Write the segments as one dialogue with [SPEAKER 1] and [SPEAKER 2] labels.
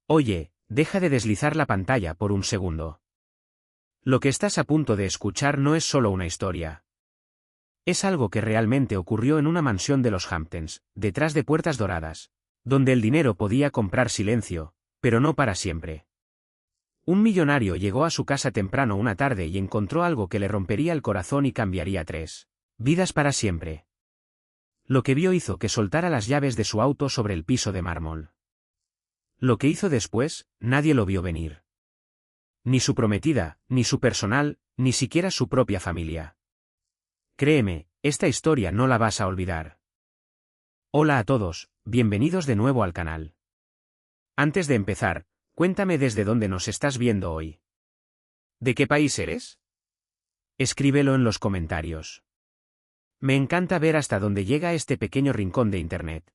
[SPEAKER 1] Oye, deja de deslizar la pantalla por un segundo. Lo que estás a punto de escuchar no es solo una historia. Es algo que realmente ocurrió en una mansión de los Hamptons, detrás de puertas doradas, donde el dinero podía comprar silencio, pero no para siempre. Un millonario llegó a su casa temprano una tarde y encontró algo que le rompería el corazón y cambiaría 3 vidas para siempre. Lo que vio hizo que soltara las llaves de su auto sobre el piso de mármol. Lo que hizo después, nadie lo vio venir. Ni su prometida, ni su personal, ni siquiera su propia familia. Créeme, esta historia no la vas a olvidar. Hola a todos, bienvenidos de nuevo al canal. Antes de empezar, cuéntame desde dónde nos estás viendo hoy. ¿De qué país eres? Escríbelo en los comentarios. Me encanta ver hasta dónde llega este pequeño rincón de Internet.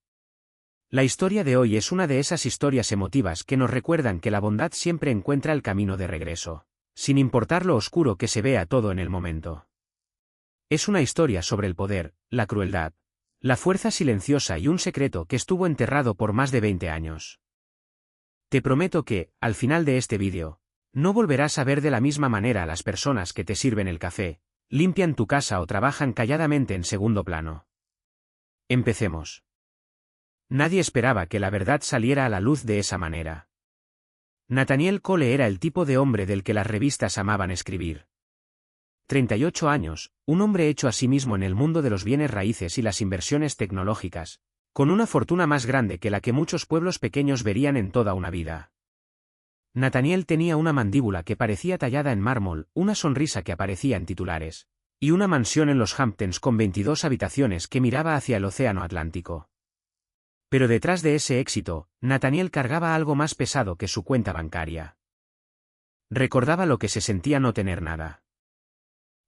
[SPEAKER 1] La historia de hoy es una de esas historias emotivas que nos recuerdan que la bondad siempre encuentra el camino de regreso, sin importar lo oscuro que se vea todo en el momento. Es una historia sobre el poder, la crueldad, la fuerza silenciosa y un secreto que estuvo enterrado por más de 20 años. Te prometo que, al final de este vídeo, no volverás a ver de la misma manera a las personas que te sirven el café, limpian tu casa o trabajan calladamente en segundo plano. Empecemos. Nadie esperaba que la verdad saliera a la luz de esa manera. Nathaniel Cole era el tipo de hombre del que las revistas amaban escribir. 38 años, un hombre hecho a sí mismo en el mundo de los bienes raíces y las inversiones tecnológicas, con una fortuna más grande que la que muchos pueblos pequeños verían en toda una vida. Nathaniel tenía una mandíbula que parecía tallada en mármol, una sonrisa que aparecía en titulares, y una mansión en los Hamptons con 22 habitaciones que miraba hacia el océano Atlántico. Pero detrás de ese éxito, Nathaniel cargaba algo más pesado que su cuenta bancaria. Recordaba lo que se sentía no tener nada.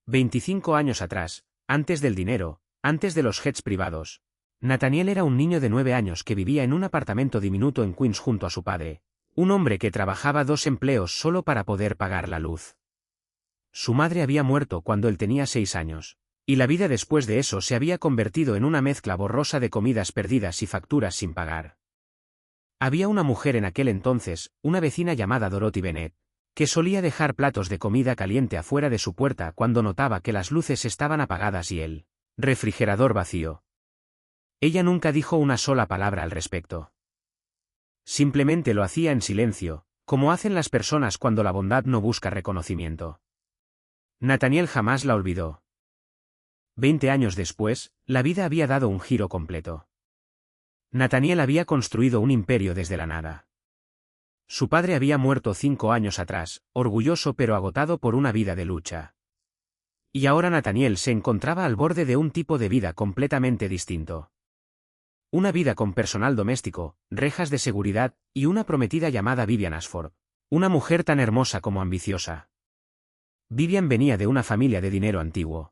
[SPEAKER 1] 25 años atrás, antes del dinero, antes de los jets privados, Nathaniel era un niño de 9 años que vivía en un apartamento diminuto en Queens junto a su padre, un hombre que trabajaba 2 empleos solo para poder pagar la luz. Su madre había muerto cuando él tenía 6 años. Y la vida después de eso se había convertido en una mezcla borrosa de comidas perdidas y facturas sin pagar. Había una mujer en aquel entonces, una vecina llamada Dorothy Bennett, que solía dejar platos de comida caliente afuera de su puerta cuando notaba que las luces estaban apagadas y el refrigerador vacío. Ella nunca dijo una sola palabra al respecto. Simplemente lo hacía en silencio, como hacen las personas cuando la bondad no busca reconocimiento. Nathaniel jamás la olvidó. 20 años después, la vida había dado un giro completo. Nathaniel había construido un imperio desde la nada. Su padre había muerto 5 años atrás, orgulloso pero agotado por una vida de lucha. Y ahora Nathaniel se encontraba al borde de un tipo de vida completamente distinto. Una vida con personal doméstico, rejas de seguridad, y una prometida llamada Vivian Ashford, una mujer tan hermosa como ambiciosa. Vivian venía de una familia de dinero antiguo.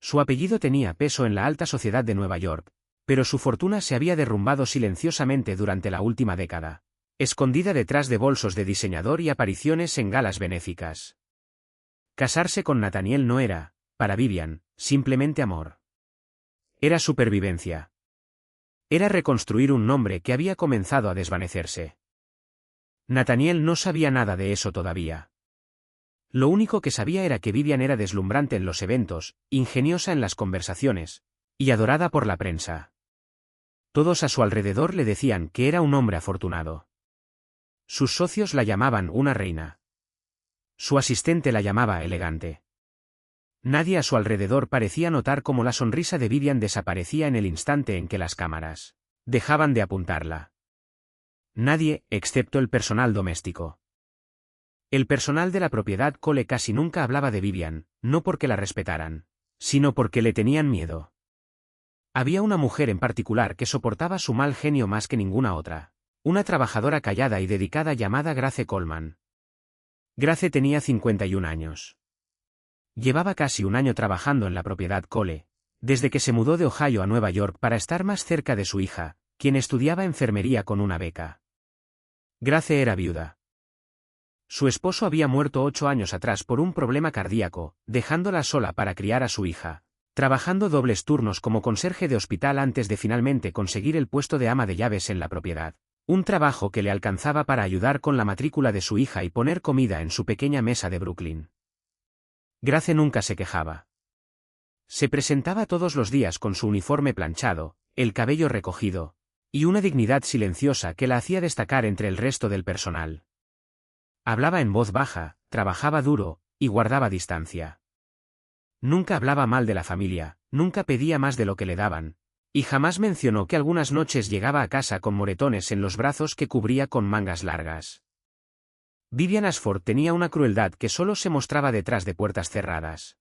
[SPEAKER 1] Su apellido tenía peso en la alta sociedad de Nueva York, pero su fortuna se había derrumbado silenciosamente durante la última década, escondida detrás de bolsos de diseñador y apariciones en galas benéficas. Casarse con Nathaniel no era, para Vivian, simplemente amor. Era supervivencia. Era reconstruir un nombre que había comenzado a desvanecerse. Nathaniel no sabía nada de eso todavía. Lo único que sabía era que Vivian era deslumbrante en los eventos, ingeniosa en las conversaciones, y adorada por la prensa. Todos a su alrededor le decían que era un hombre afortunado. Sus socios la llamaban una reina. Su asistente la llamaba elegante. Nadie a su alrededor parecía notar cómo la sonrisa de Vivian desaparecía en el instante en que las cámaras dejaban de apuntarla. Nadie, excepto el personal doméstico. El personal de la propiedad Cole casi nunca hablaba de Vivian, no porque la respetaran, sino porque le tenían miedo. Había una mujer en particular que soportaba su mal genio más que ninguna otra, una trabajadora callada y dedicada llamada Grace Coleman. Grace tenía 51 años. Llevaba casi un año trabajando en la propiedad Cole, desde que se mudó de Ohio a Nueva York para estar más cerca de su hija, quien estudiaba enfermería con una beca. Grace era viuda. Su esposo había muerto 8 años atrás por un problema cardíaco, dejándola sola para criar a su hija, trabajando dobles turnos como conserje de hospital antes de finalmente conseguir el puesto de ama de llaves en la propiedad, Un trabajo que le alcanzaba para ayudar con la matrícula de su hija y poner comida en su pequeña mesa de Brooklyn. Grace nunca se quejaba. Se presentaba todos los días con su uniforme planchado, el cabello recogido, y una dignidad silenciosa que la hacía destacar entre el resto del personal. Hablaba en voz baja, trabajaba duro, y guardaba distancia. Nunca hablaba mal de la familia, nunca pedía más de lo que le daban, y jamás mencionó que algunas noches llegaba a casa con moretones en los brazos que cubría con mangas largas. Vivian Ashford tenía una crueldad que solo se mostraba detrás de puertas cerradas.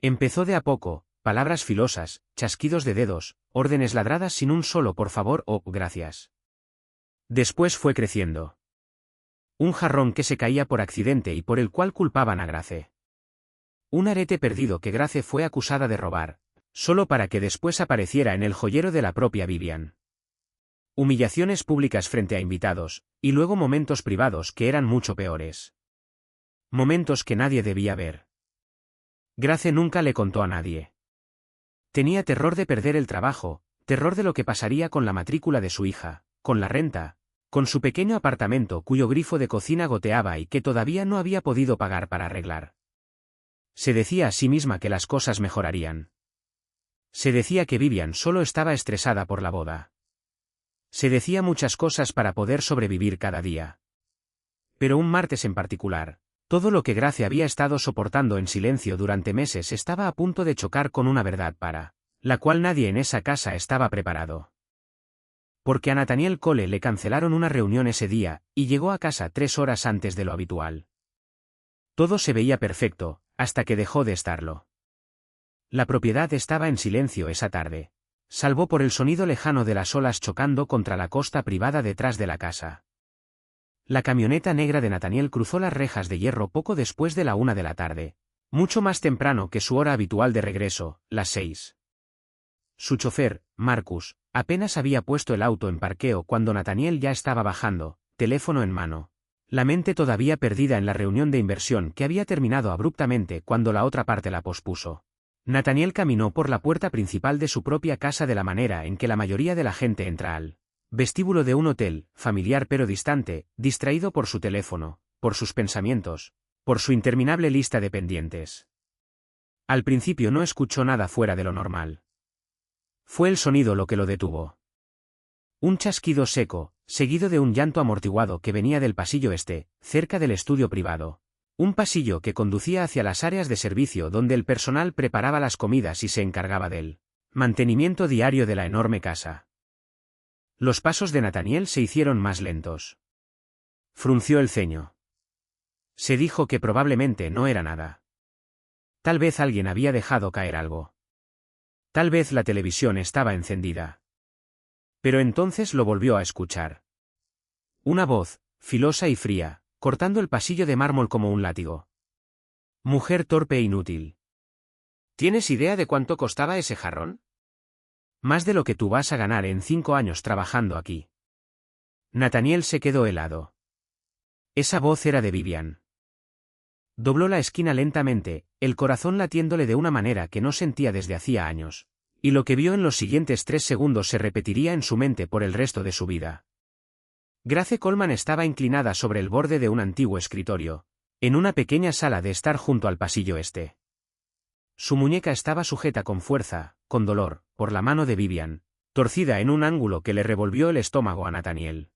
[SPEAKER 1] Empezó de a poco, palabras filosas, chasquidos de dedos, órdenes ladradas sin un solo por favor o gracias. Después fue creciendo. Un jarrón que se caía por accidente y por el cual culpaban a Grace. Un arete perdido que Grace fue acusada de robar, solo para que después apareciera en el joyero de la propia Vivian. Humillaciones públicas frente a invitados, y luego momentos privados que eran mucho peores. Momentos que nadie debía ver. Grace nunca le contó a nadie. Tenía terror de perder el trabajo, terror de lo que pasaría con la matrícula de su hija, con la renta, con su pequeño apartamento cuyo grifo de cocina goteaba y que todavía no había podido pagar para arreglar. Se decía a sí misma que las cosas mejorarían. Se decía que Vivian solo estaba estresada por la boda. Se decía muchas cosas para poder sobrevivir cada día. Pero un martes en particular, todo lo que Grace había estado soportando en silencio durante meses estaba a punto de chocar con una verdad para la cual nadie en esa casa estaba preparado. Porque a Nathaniel Cole le cancelaron una reunión ese día, y llegó a casa 3 horas antes de lo habitual. Todo se veía perfecto, hasta que dejó de estarlo. La propiedad estaba en silencio esa tarde, salvo por el sonido lejano de las olas chocando contra la costa privada detrás de la casa. La camioneta negra de Nathaniel cruzó las rejas de hierro poco después de la 1 de la tarde, mucho más temprano que su hora habitual de regreso, las 6. Su chofer, Marcus, apenas había puesto el auto en parqueo cuando Nathaniel ya estaba bajando, teléfono en mano, la mente todavía perdida en la reunión de inversión que había terminado abruptamente cuando la otra parte la pospuso. Nathaniel caminó por la puerta principal de su propia casa de la manera en que la mayoría de la gente entra al vestíbulo de un hotel, familiar pero distante, distraído por su teléfono, por sus pensamientos, por su interminable lista de pendientes. Al principio no escuchó nada fuera de lo normal. Fue el sonido lo que lo detuvo. Un chasquido seco, seguido de un llanto amortiguado que venía del pasillo este, cerca del estudio privado. Un pasillo que conducía hacia las áreas de servicio donde el personal preparaba las comidas y se encargaba del mantenimiento diario de la enorme casa. Los pasos de Nathaniel se hicieron más lentos. Frunció el ceño. Se dijo que probablemente no era nada. Tal vez alguien había dejado caer algo. Tal vez la televisión estaba encendida. Pero entonces lo volvió a escuchar. Una voz, filosa y fría, cortando el pasillo de mármol como un látigo. Mujer torpe e inútil. ¿Tienes idea de cuánto costaba ese jarrón? Más de lo que tú vas a ganar en 5 años trabajando aquí. Nathaniel se quedó helado. Esa voz era de Vivian. Dobló la esquina lentamente, el corazón latiéndole de una manera que no sentía desde hacía años, y lo que vio en los siguientes 3 segundos se repetiría en su mente por el resto de su vida. Grace Coleman estaba inclinada sobre el borde de un antiguo escritorio, en una pequeña sala de estar junto al pasillo este. Su muñeca estaba sujeta con fuerza, con dolor, por la mano de Vivian, torcida en un ángulo que le revolvió el estómago a Nathaniel.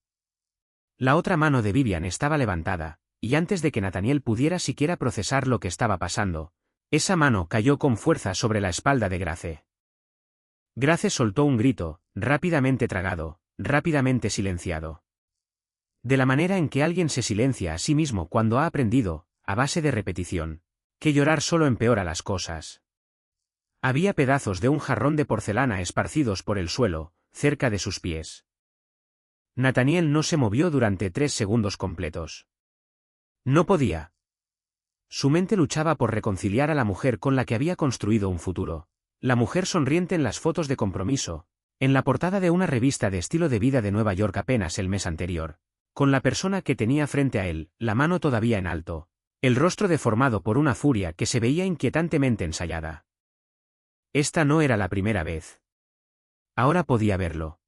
[SPEAKER 1] La otra mano de Vivian estaba levantada, y antes de que Nathaniel pudiera siquiera procesar lo que estaba pasando, esa mano cayó con fuerza sobre la espalda de Grace. Grace soltó un grito, rápidamente tragado, rápidamente silenciado. De la manera en que alguien se silencia a sí mismo cuando ha aprendido, a base de repetición, que llorar solo empeora las cosas. Había pedazos de un jarrón de porcelana esparcidos por el suelo, cerca de sus pies. Nathaniel no se movió durante 3 segundos completos. No podía. Su mente luchaba por reconciliar a la mujer con la que había construido un futuro. La mujer sonriente en las fotos de compromiso, en la portada de una revista de estilo de vida de Nueva York apenas el mes anterior, con la persona que tenía frente a él, la mano todavía en alto, el rostro deformado por una furia que se veía inquietantemente ensayada. Esta no era la primera vez. Ahora podía verlo.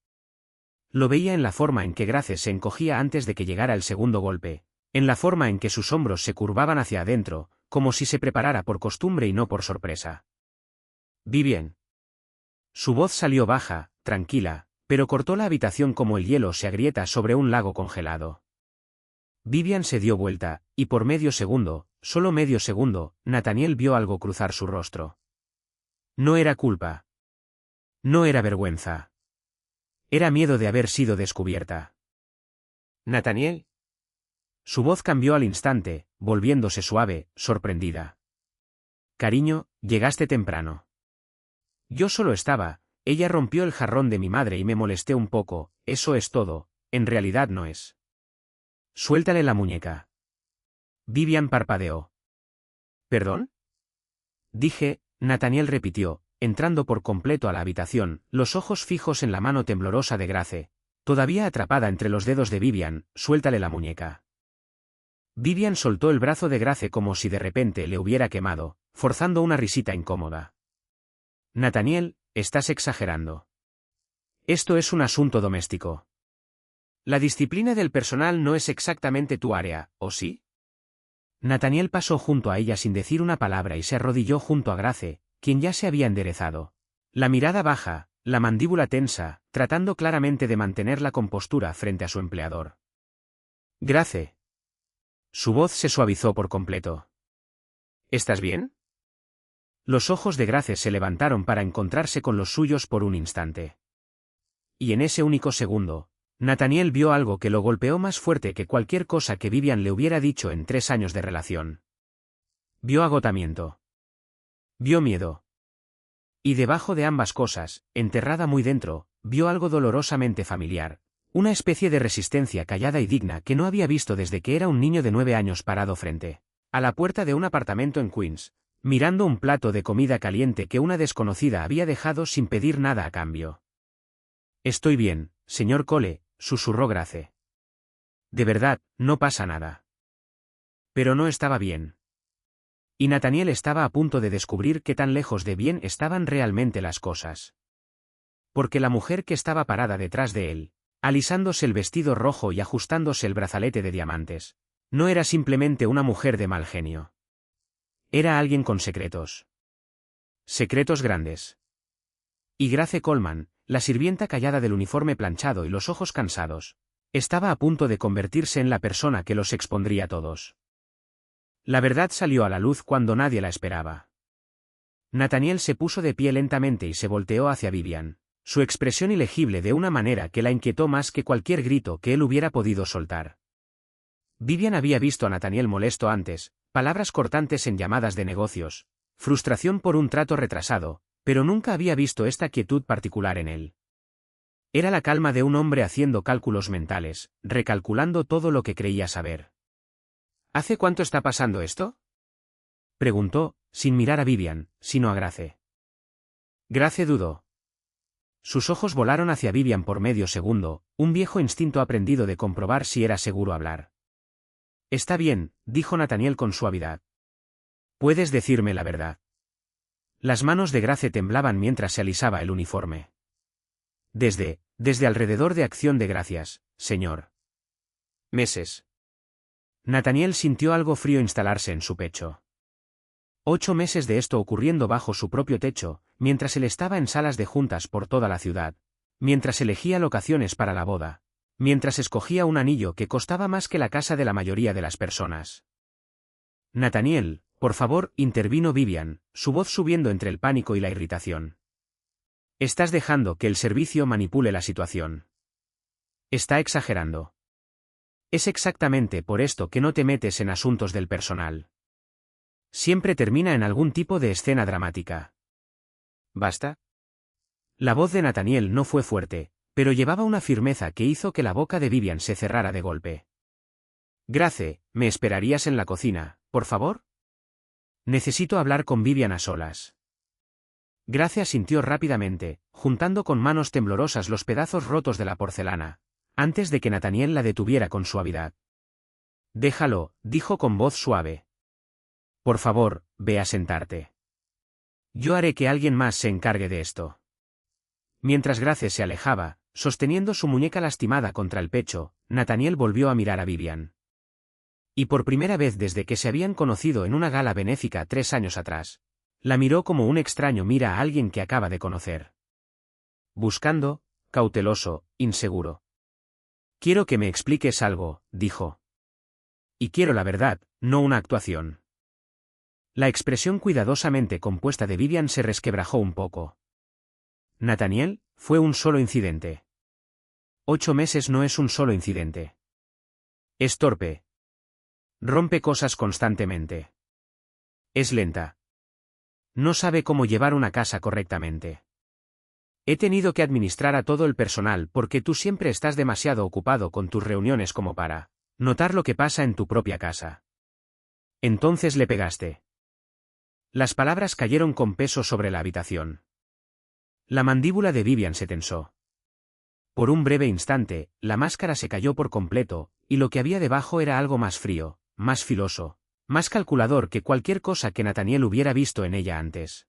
[SPEAKER 1] Lo veía en la forma en que Grace se encogía antes de que llegara el segundo golpe, en la forma en que sus hombros se curvaban hacia adentro, como si se preparara por costumbre y no por sorpresa. Vivian. Su voz salió baja, tranquila, pero cortó la habitación como el hielo se agrieta sobre un lago congelado. Vivian se dio vuelta, y por medio segundo, solo medio segundo, Nathaniel vio algo cruzar su rostro. No era culpa. No era vergüenza. Era miedo de haber sido descubierta.
[SPEAKER 2] Nathaniel.
[SPEAKER 1] Su voz cambió al instante, volviéndose suave, sorprendida. Cariño, llegaste temprano. Yo solo estaba, ella rompió el jarrón de mi madre y me molesté un poco, eso es todo, en realidad no es. Suéltale la muñeca. Vivian parpadeó. ¿Perdón? Dije, Nathaniel repitió, entrando por completo a la habitación, los ojos fijos en la mano temblorosa de Grace, todavía atrapada entre los dedos de Vivian, suéltale la muñeca. Vivian soltó el brazo de Grace como si de repente le hubiera quemado, forzando una risita incómoda. Nathaniel, estás exagerando. Esto es un asunto doméstico. La disciplina del personal no es exactamente tu área, ¿o sí? Nathaniel pasó junto a ella sin decir una palabra y se arrodilló junto a Grace, quien ya se había enderezado. La mirada baja, la mandíbula tensa, tratando claramente de mantener la compostura frente a su empleador. Grace. Su voz se suavizó por completo. ¿Estás bien? Los ojos de Grace se levantaron para encontrarse con los suyos por un instante. Y en ese único segundo, Nathaniel vio algo que lo golpeó más fuerte que cualquier cosa que Vivian le hubiera dicho en 3 años de relación. Vio agotamiento. Vio miedo. Y debajo de ambas cosas, enterrada muy dentro, vio algo dolorosamente familiar, una especie de resistencia callada y digna que no había visto desde que era un niño de 9 años parado frente a la puerta de un apartamento en Queens, mirando un plato de comida caliente que una desconocida había dejado sin pedir nada a cambio. Estoy bien, señor Cole, susurró Grace. De verdad, no pasa nada. Pero no estaba bien. Y Nathaniel estaba a punto de descubrir qué tan lejos de bien estaban realmente las cosas. Porque la mujer que estaba parada detrás de él, alisándose el vestido rojo y ajustándose el brazalete de diamantes, no era simplemente una mujer de mal genio. Era alguien con secretos. Secretos grandes. Y Grace Coleman, la sirvienta callada del uniforme planchado y los ojos cansados, estaba a punto de convertirse en la persona que los expondría a todos. La verdad salió a la luz cuando nadie la esperaba. Nathaniel se puso de pie lentamente y se volteó hacia Vivian, su expresión ilegible de una manera que la inquietó más que cualquier grito que él hubiera podido soltar. Vivian había visto a Nathaniel molesto antes, palabras cortantes en llamadas de negocios, frustración por un trato retrasado, pero nunca había visto esta quietud particular en él. Era la calma de un hombre haciendo cálculos mentales, recalculando todo lo que creía saber. ¿Hace cuánto está pasando esto?, preguntó, sin mirar a Vivian, sino a Grace. Grace dudó. Sus ojos volaron hacia Vivian por medio segundo, un viejo instinto aprendido de comprobar si era seguro hablar. Está bien, dijo Nathaniel con suavidad. Puedes decirme la verdad. Las manos de Grace temblaban mientras se alisaba el uniforme. Desde alrededor de Acción de Gracias, señor. Meses. Nathaniel sintió algo frío instalarse en su pecho. 8 meses de esto ocurriendo bajo su propio techo, mientras él estaba en salas de juntas por toda la ciudad, mientras elegía locaciones para la boda, mientras escogía un anillo que costaba más que la casa de la mayoría de las personas. Nathaniel, por favor, intervino Vivian, su voz subiendo entre el pánico y la irritación. Estás dejando que el servicio manipule la situación. Está exagerando. Es exactamente por esto que no te metes en asuntos del personal. Siempre termina en algún tipo de escena dramática. ¿Basta? La voz de Nathaniel no fue fuerte, pero llevaba una firmeza que hizo que la boca de Vivian se cerrara de golpe. Grace, ¿me esperarías en la cocina, por favor? Necesito hablar con Vivian a solas. Grace asintió rápidamente, juntando con manos temblorosas los pedazos rotos de la porcelana, antes de que Nathaniel la detuviera con suavidad. Déjalo, dijo con voz suave. Por favor, ve a sentarte. Yo haré que alguien más se encargue de esto. Mientras Grace se alejaba, Sosteniendo su muñeca lastimada contra el pecho, Nathaniel volvió a mirar a Vivian. Y por primera vez desde que se habían conocido en una gala benéfica 3 años atrás, la miró como un extraño mira a alguien que acaba de conocer. Buscando, cauteloso, inseguro. Quiero que me expliques algo, dijo. Y quiero la verdad, no una actuación. La expresión cuidadosamente compuesta de Vivian se resquebrajó un poco. Nathaniel, fue un solo incidente. 8 meses no es un solo incidente. Es torpe. Rompe cosas constantemente. Es lenta. No sabe cómo llevar una casa correctamente. He tenido que administrar a todo el personal porque tú siempre estás demasiado ocupado con tus reuniones como para notar lo que pasa en tu propia casa. Entonces le pegaste. Las palabras cayeron con peso sobre la habitación. La mandíbula de Vivian se tensó. Por un breve instante, la máscara se cayó por completo, y lo que había debajo era algo más frío, más filoso, más calculador que cualquier cosa que Nathaniel hubiera visto en ella antes.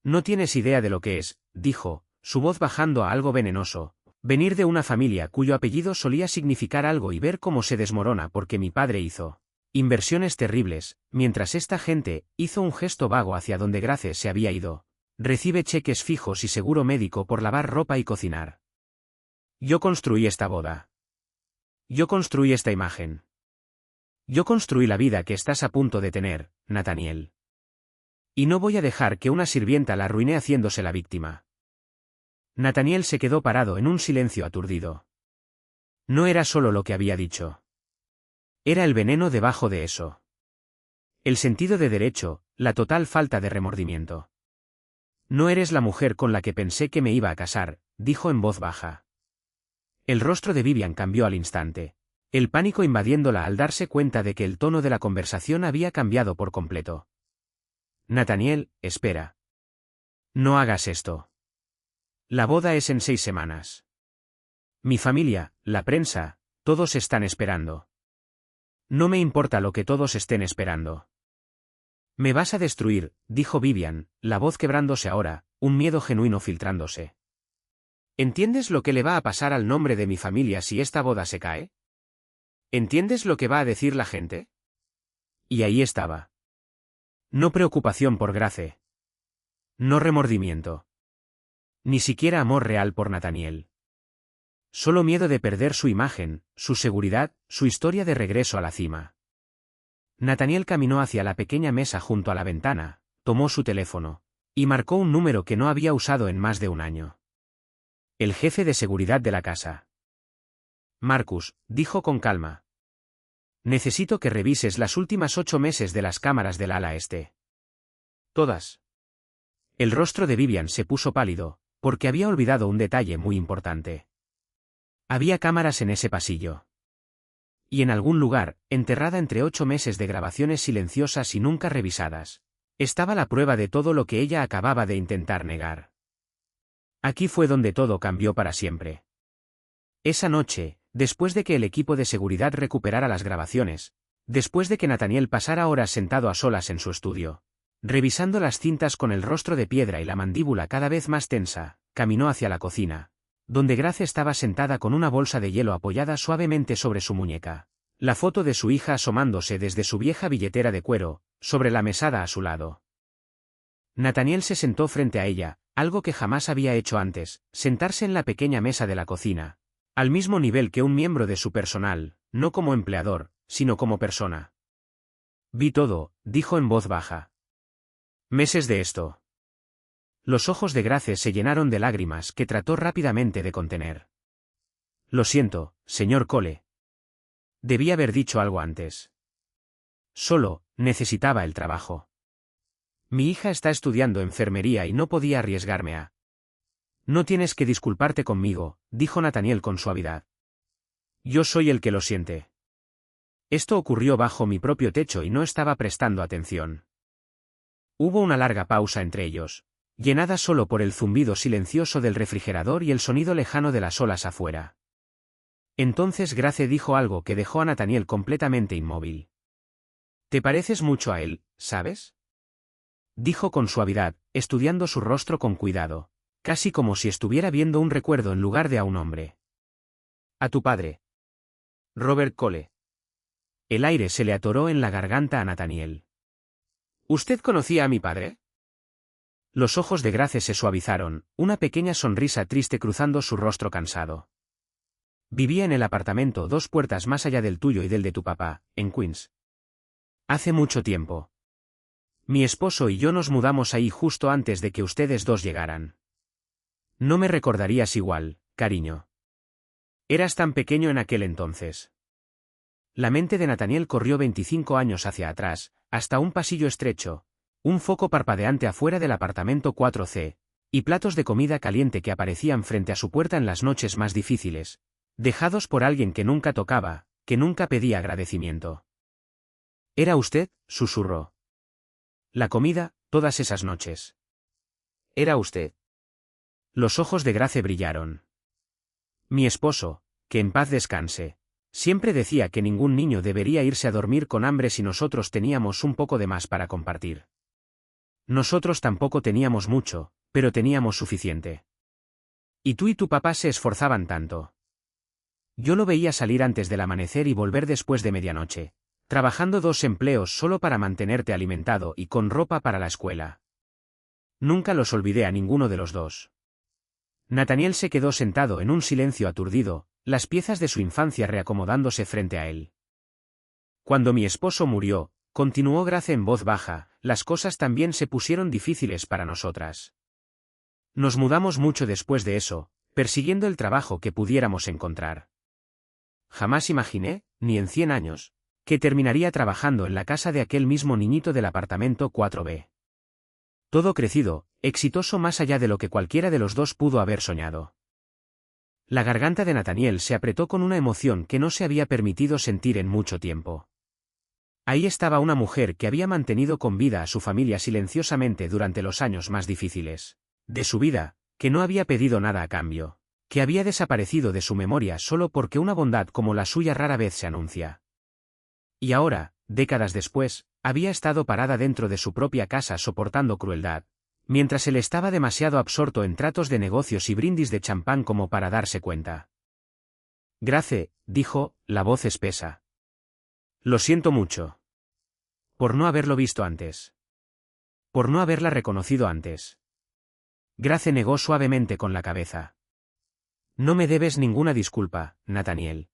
[SPEAKER 1] No tienes idea de lo que es, dijo, su voz bajando a algo venenoso, venir de una familia cuyo apellido solía significar algo y ver cómo se desmorona porque mi padre hizo inversiones terribles, mientras esta gente hizo un gesto vago hacia donde Grace se había ido. Recibe cheques fijos y seguro médico por lavar ropa y cocinar. Yo construí esta boda. Yo construí esta imagen. Yo construí la vida que estás a punto de tener, Nathaniel. Y no voy a dejar que una sirvienta la arruine haciéndose la víctima. Nathaniel se quedó parado en un silencio aturdido. No era solo lo que había dicho. Era el veneno debajo de eso. El sentido de derecho, la total falta de remordimiento. No eres la mujer con la que pensé que me iba a casar, dijo en voz baja. El rostro de Vivian cambió al instante, el pánico invadiéndola al darse cuenta de que el tono de la conversación había cambiado por completo. Nathaniel, espera. No hagas esto. La boda es en 6 semanas. Mi familia, la prensa, todos están esperando. No me importa lo que todos estén esperando. Me vas a destruir, dijo Vivian, la voz quebrándose ahora, un miedo genuino filtrándose. ¿Entiendes lo que le va a pasar al nombre de mi familia si esta boda se cae? ¿Entiendes lo que va a decir la gente? Y ahí estaba. No preocupación por Grace. No remordimiento. Ni siquiera amor real por Nathaniel. Solo miedo de perder su imagen, su seguridad, su historia de regreso a la cima. Nathaniel caminó hacia la pequeña mesa junto a la ventana, tomó su teléfono, y marcó un número que no había usado en más de un año. El jefe de seguridad de la casa. Marcus, dijo con calma. Necesito que revises las últimas 8 meses de las cámaras del ala este. Todas. El rostro de Vivian se puso pálido, porque había olvidado un detalle muy importante. Había cámaras en ese pasillo. Y en algún lugar, enterrada entre 8 meses de grabaciones silenciosas y nunca revisadas, estaba la prueba de todo lo que ella acababa de intentar negar. Aquí fue donde todo cambió para siempre. Esa noche, después de que el equipo de seguridad recuperara las grabaciones, después de que Nathaniel pasara horas sentado a solas en su estudio, revisando las cintas con el rostro de piedra y la mandíbula cada vez más tensa, caminó hacia la cocina, donde Grace estaba sentada con una bolsa de hielo apoyada suavemente sobre su muñeca, la foto de su hija asomándose desde su vieja billetera de cuero, sobre la mesada a su lado. Nathaniel se sentó frente a ella, algo que jamás había hecho antes, sentarse en la pequeña mesa de la cocina, al mismo nivel que un miembro de su personal, no como empleador, sino como persona. Vi todo, dijo en voz baja. Meses de esto. Los ojos de Grace se llenaron de lágrimas que trató rápidamente de contener. Lo siento, señor Cole. Debí haber dicho algo antes. Solo, necesitaba el trabajo. Mi hija está estudiando enfermería y no podía arriesgarme a... No tienes que disculparte conmigo, dijo Nathaniel con suavidad. Yo soy el que lo siente. Esto ocurrió bajo mi propio techo y no estaba prestando atención. Hubo una larga pausa entre ellos, llenada solo por el zumbido silencioso del refrigerador y el sonido lejano de las olas afuera. Entonces Grace dijo algo que dejó a Nathaniel completamente inmóvil. «Te pareces mucho a él, ¿sabes?», dijo con suavidad, estudiando su rostro con cuidado. casi como si estuviera viendo un recuerdo en lugar de a un hombre.
[SPEAKER 2] A tu padre. Robert Cole.
[SPEAKER 1] El aire se le atoró en la garganta a Nathaniel.
[SPEAKER 2] ¿Usted conocía a mi padre?
[SPEAKER 1] Los ojos de Grace se suavizaron, una pequeña sonrisa triste cruzando su rostro cansado. Vivía en el apartamento 2 puertas más allá del tuyo y del de tu papá, en Queens. Hace mucho tiempo. Mi esposo y yo nos mudamos ahí justo antes de que ustedes dos llegaran. No me recordarías igual, cariño. Eras tan pequeño en aquel entonces. La mente de Nathaniel corrió 25 años hacia atrás, hasta un pasillo estrecho, un foco parpadeante afuera del apartamento 4C, y platos de comida caliente que aparecían frente a su puerta en las noches más difíciles, dejados por alguien que nunca tocaba, que nunca pedía agradecimiento. ¿Era usted?, susurró. La comida, todas esas noches.
[SPEAKER 2] Era usted.
[SPEAKER 1] Los ojos de Grace brillaron. Mi esposo, que en paz descanse, siempre decía que ningún niño debería irse a dormir con hambre si nosotros teníamos un poco de más para compartir. Nosotros tampoco teníamos mucho, pero teníamos suficiente. Y tú y tu papá se esforzaban tanto. Yo lo veía salir antes del amanecer y volver después de medianoche, trabajando 2 empleos solo para mantenerte alimentado y con ropa para la escuela. Nunca los olvidé a ninguno de los dos. Nathaniel se quedó sentado en un silencio aturdido, las piezas de su infancia reacomodándose frente a él. Cuando mi esposo murió, continuó Grace en voz baja, las cosas también se pusieron difíciles para nosotras. Nos mudamos mucho después de eso, persiguiendo el trabajo que pudiéramos encontrar. Jamás imaginé, ni en 100 años, que terminaría trabajando en la casa de aquel mismo niñito del apartamento 4B. Todo crecido, exitoso más allá de lo que cualquiera de los dos pudo haber soñado. La garganta de Nathaniel se apretó con una emoción que no se había permitido sentir en mucho tiempo. Ahí estaba una mujer que había mantenido con vida a su familia silenciosamente durante los años más difíciles de su vida, que no había pedido nada a cambio, que había desaparecido de su memoria solo porque una bondad como la suya rara vez se anuncia. Y ahora, décadas después, había estado parada dentro de su propia casa soportando crueldad, mientras él estaba demasiado absorto en tratos de negocios y brindis de champán como para darse cuenta. Grace, dijo, la voz espesa. Lo siento mucho. Por no haberlo visto antes. Por no haberla reconocido antes. Grace negó suavemente con la cabeza. No me debes ninguna disculpa, Nathaniel.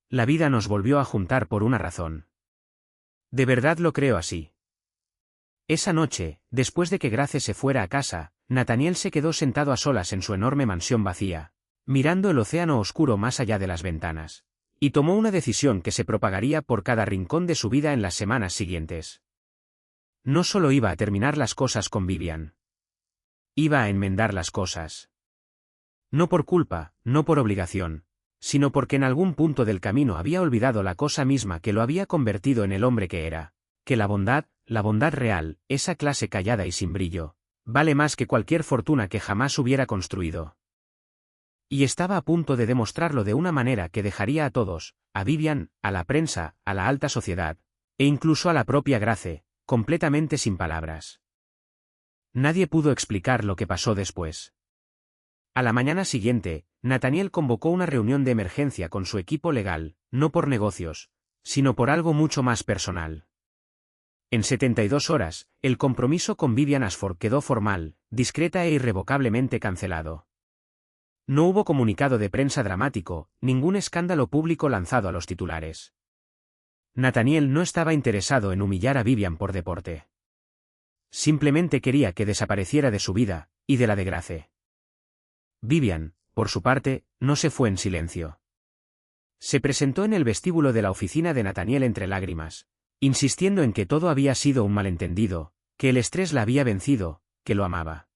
[SPEAKER 1] La vida nos volvió a juntar por una razón. De verdad lo creo así. Esa noche, después de que Grace se fuera a casa, Nathaniel se quedó sentado a solas en su enorme mansión vacía, mirando el océano oscuro más allá de las ventanas, y tomó una decisión que se propagaría por cada rincón de su vida en las semanas siguientes. No solo iba a terminar las cosas con Vivian. Iba a enmendar las cosas. No por culpa, no por obligación, sino porque en algún punto del camino había olvidado la cosa misma que lo había convertido en el hombre que era, que la bondad real, esa clase callada y sin brillo, vale más que cualquier fortuna que jamás hubiera construido. Y estaba a punto de demostrarlo de una manera que dejaría a todos, a Vivian, a la prensa, a la alta sociedad, e incluso a la propia Grace, completamente sin palabras. Nadie pudo explicar lo que pasó después. A la mañana siguiente, Nathaniel convocó una reunión de emergencia con su equipo legal, no por negocios, sino por algo mucho más personal. En 72 horas, el compromiso con Vivian Ashford quedó formal, discreta e irrevocablemente cancelado. No hubo comunicado de prensa dramático, ningún escándalo público lanzado a los titulares. Nathaniel no estaba interesado en humillar a Vivian por deporte. Simplemente quería que desapareciera de su vida, y de la de Grace. Vivian, por su parte, no se fue en silencio. Se presentó en el vestíbulo de la oficina de Nathaniel entre lágrimas, insistiendo en que todo había sido un malentendido, que el estrés la había vencido, que lo amaba.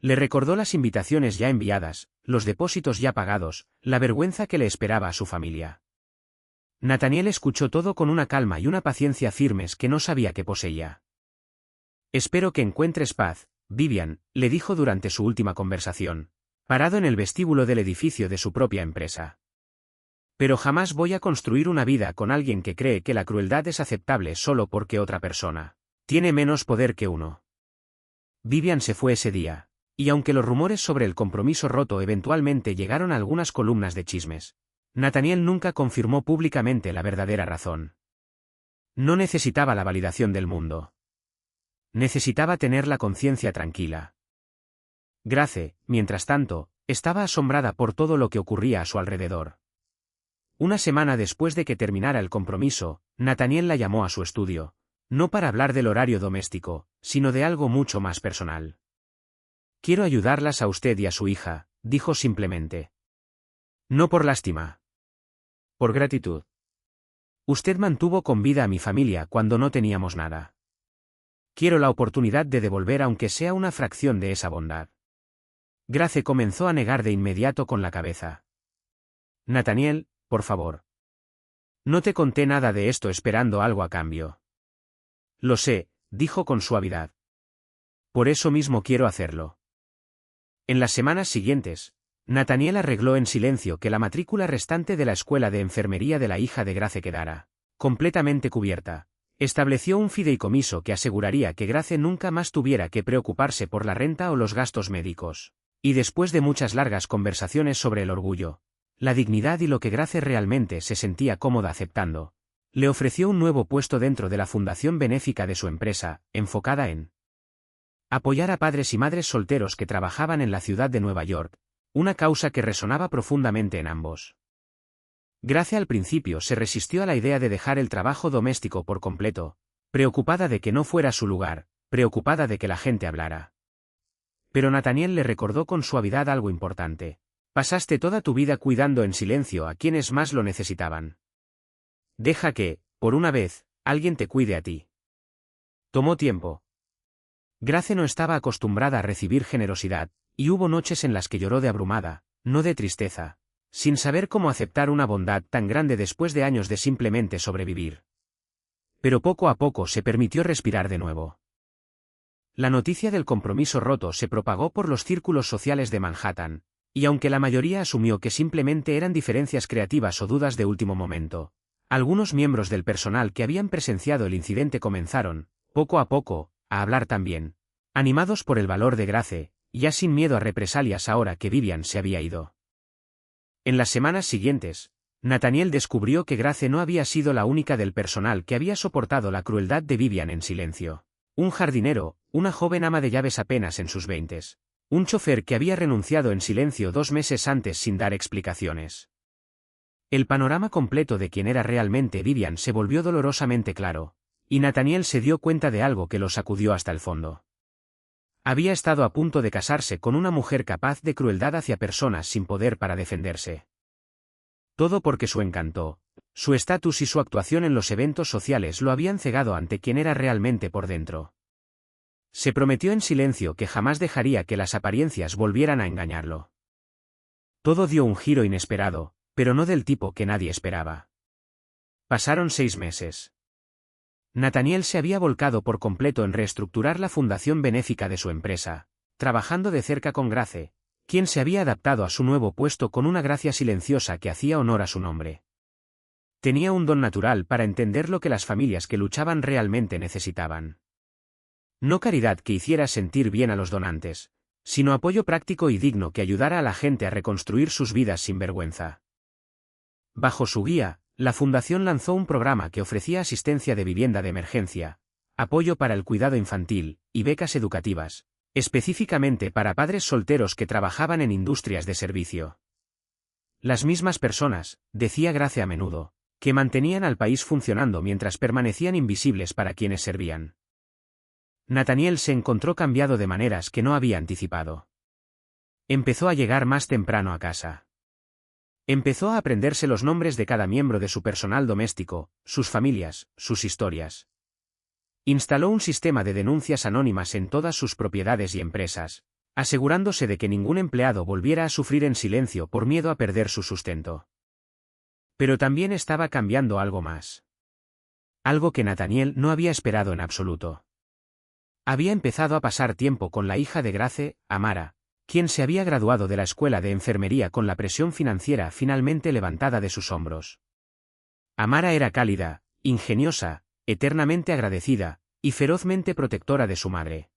[SPEAKER 1] Le recordó las invitaciones ya enviadas, los depósitos ya pagados, la vergüenza que le esperaba a su familia. Nathaniel escuchó todo con una calma y una paciencia firmes que no sabía que poseía. Espero que encuentres paz, Vivian, le dijo durante su última conversación, parado en el vestíbulo del edificio de su propia empresa. Pero jamás voy a construir una vida con alguien que cree que la crueldad es aceptable solo porque otra persona tiene menos poder que uno. Vivian se fue ese día, Y aunque los rumores sobre el compromiso roto eventualmente llegaron a algunas columnas de chismes, Nathaniel nunca confirmó públicamente la verdadera razón. No necesitaba la validación del mundo. Necesitaba tener la conciencia tranquila. Grace, mientras tanto, estaba asombrada por todo lo que ocurría a su alrededor. Una semana después de que terminara el compromiso, Nathaniel la llamó a su estudio, no para hablar del horario doméstico, sino de algo mucho más personal. «Quiero ayudarlas a usted y a su hija», dijo simplemente. «No por lástima. Por gratitud. Usted mantuvo con vida a mi familia cuando no teníamos nada. Quiero la oportunidad de devolver aunque sea una fracción de esa bondad». Grace comenzó a negar de inmediato con la cabeza. «Nathaniel, por favor. No te conté nada de esto esperando algo a cambio». «Lo sé», dijo con suavidad. «Por eso mismo quiero hacerlo». En las semanas siguientes, Nathaniel arregló en silencio que la matrícula restante de la escuela de enfermería de la hija de Grace quedara completamente cubierta. Estableció un fideicomiso que aseguraría que Grace nunca más tuviera que preocuparse por la renta o los gastos médicos. Y después de muchas largas conversaciones sobre el orgullo, la dignidad y lo que Grace realmente se sentía cómoda aceptando, le ofreció un nuevo puesto dentro de la fundación benéfica de su empresa, enfocada en apoyar a padres y madres solteros que trabajaban en la ciudad de Nueva York, una causa que resonaba profundamente en ambos. Grace al principio se resistió a la idea de dejar el trabajo doméstico por completo, preocupada de que no fuera su lugar, preocupada de que la gente hablara. Pero Nathaniel le recordó con suavidad algo importante. Pasaste toda tu vida cuidando en silencio a quienes más lo necesitaban. Deja que, por una vez, alguien te cuide a ti. Tomó tiempo. Grace no estaba acostumbrada a recibir generosidad, y hubo noches en las que lloró de abrumada, no de tristeza, sin saber cómo aceptar una bondad tan grande después de años de simplemente sobrevivir. Pero poco a poco se permitió respirar de nuevo. La noticia del compromiso roto se propagó por los círculos sociales de Manhattan, y aunque la mayoría asumió que simplemente eran diferencias creativas o dudas de último momento, algunos miembros del personal que habían presenciado el incidente comenzaron, poco a poco, a hablar también, animados por el valor de Grace, ya sin miedo a represalias ahora que Vivian se había ido. En las semanas siguientes, Nathaniel descubrió que Grace no había sido la única del personal que había soportado la crueldad de Vivian en silencio. Un jardinero, una joven ama de llaves apenas en sus 20s, un chofer que había renunciado en silencio 2 meses antes sin dar explicaciones. El panorama completo de quién era realmente Vivian se volvió dolorosamente claro, y Nathaniel se dio cuenta de algo que lo sacudió hasta el fondo. Había estado a punto de casarse con una mujer capaz de crueldad hacia personas sin poder para defenderse. Todo porque su encanto, su estatus y su actuación en los eventos sociales lo habían cegado ante quién era realmente por dentro. Se prometió en silencio que jamás dejaría que las apariencias volvieran a engañarlo. Todo dio un giro inesperado, pero no del tipo que nadie esperaba. Pasaron 6 meses. Nathaniel se había volcado por completo en reestructurar la fundación benéfica de su empresa, trabajando de cerca con Grace, quien se había adaptado a su nuevo puesto con una gracia silenciosa que hacía honor a su nombre. Tenía un don natural para entender lo que las familias que luchaban realmente necesitaban. No caridad que hiciera sentir bien a los donantes, sino apoyo práctico y digno que ayudara a la gente a reconstruir sus vidas sin vergüenza. Bajo su guía, la fundación lanzó un programa que ofrecía asistencia de vivienda de emergencia, apoyo para el cuidado infantil, y becas educativas, específicamente para padres solteros que trabajaban en industrias de servicio. Las mismas personas, decía Grace a menudo, que mantenían al país funcionando mientras permanecían invisibles para quienes servían. Nathaniel se encontró cambiado de maneras que no había anticipado. Empezó a llegar más temprano a casa. Empezó a aprenderse los nombres de cada miembro de su personal doméstico, sus familias, sus historias. Instaló un sistema de denuncias anónimas en todas sus propiedades y empresas, asegurándose de que ningún empleado volviera a sufrir en silencio por miedo a perder su sustento. Pero también estaba cambiando algo más. Algo que Nathaniel no había esperado en absoluto. Había empezado a pasar tiempo con la hija de Grace, Amara, quien se había graduado de la escuela de enfermería con la presión financiera finalmente levantada de sus hombros. Amara era cálida, ingeniosa, eternamente agradecida, y ferozmente protectora de su madre.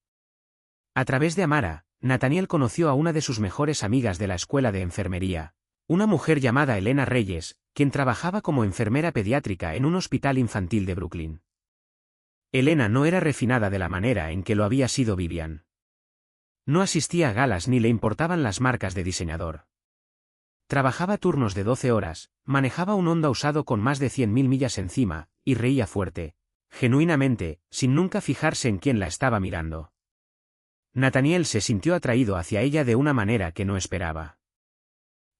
[SPEAKER 1] A través de Amara, Nathaniel conoció a una de sus mejores amigas de la escuela de enfermería, una mujer llamada Elena Reyes, quien trabajaba como enfermera pediátrica en un hospital infantil de Brooklyn. Elena no era refinada de la manera en que lo había sido Vivian. No asistía a galas ni le importaban las marcas de diseñador. Trabajaba turnos de 12 horas, manejaba un Honda usado con más de 100.000 millas encima, y reía fuerte, genuinamente, sin nunca fijarse en quién la estaba mirando. Nathaniel se sintió atraído hacia ella de una manera que no esperaba.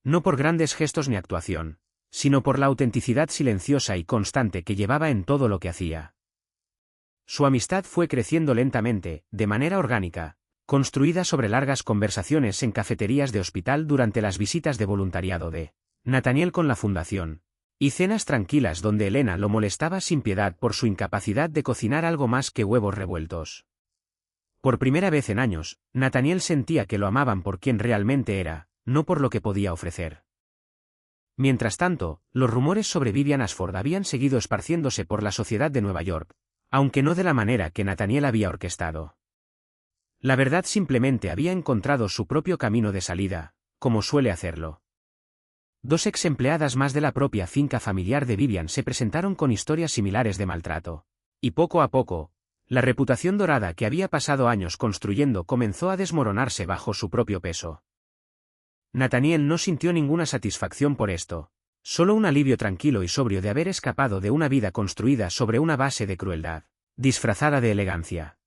[SPEAKER 1] No por grandes gestos ni actuación, sino por la autenticidad silenciosa y constante que llevaba en todo lo que hacía. Su amistad fue creciendo lentamente, de manera orgánica, construida sobre largas conversaciones en cafeterías de hospital durante las visitas de voluntariado de Nathaniel con la fundación, y cenas tranquilas donde Elena lo molestaba sin piedad por su incapacidad de cocinar algo más que huevos revueltos. Por primera vez en años, Nathaniel sentía que lo amaban por quien realmente era, no por lo que podía ofrecer. Mientras tanto, los rumores sobre Vivian Ashford habían seguido esparciéndose por la sociedad de Nueva York, aunque no de la manera que Nathaniel había orquestado. La verdad simplemente había encontrado su propio camino de salida, como suele hacerlo. 2 ex empleadas más de la propia finca familiar de Vivian se presentaron con historias similares de maltrato, y poco a poco, la reputación dorada que había pasado años construyendo comenzó a desmoronarse bajo su propio peso. Nathaniel no sintió ninguna satisfacción por esto, solo un alivio tranquilo y sobrio de haber escapado de una vida construida sobre una base de crueldad, disfrazada de elegancia.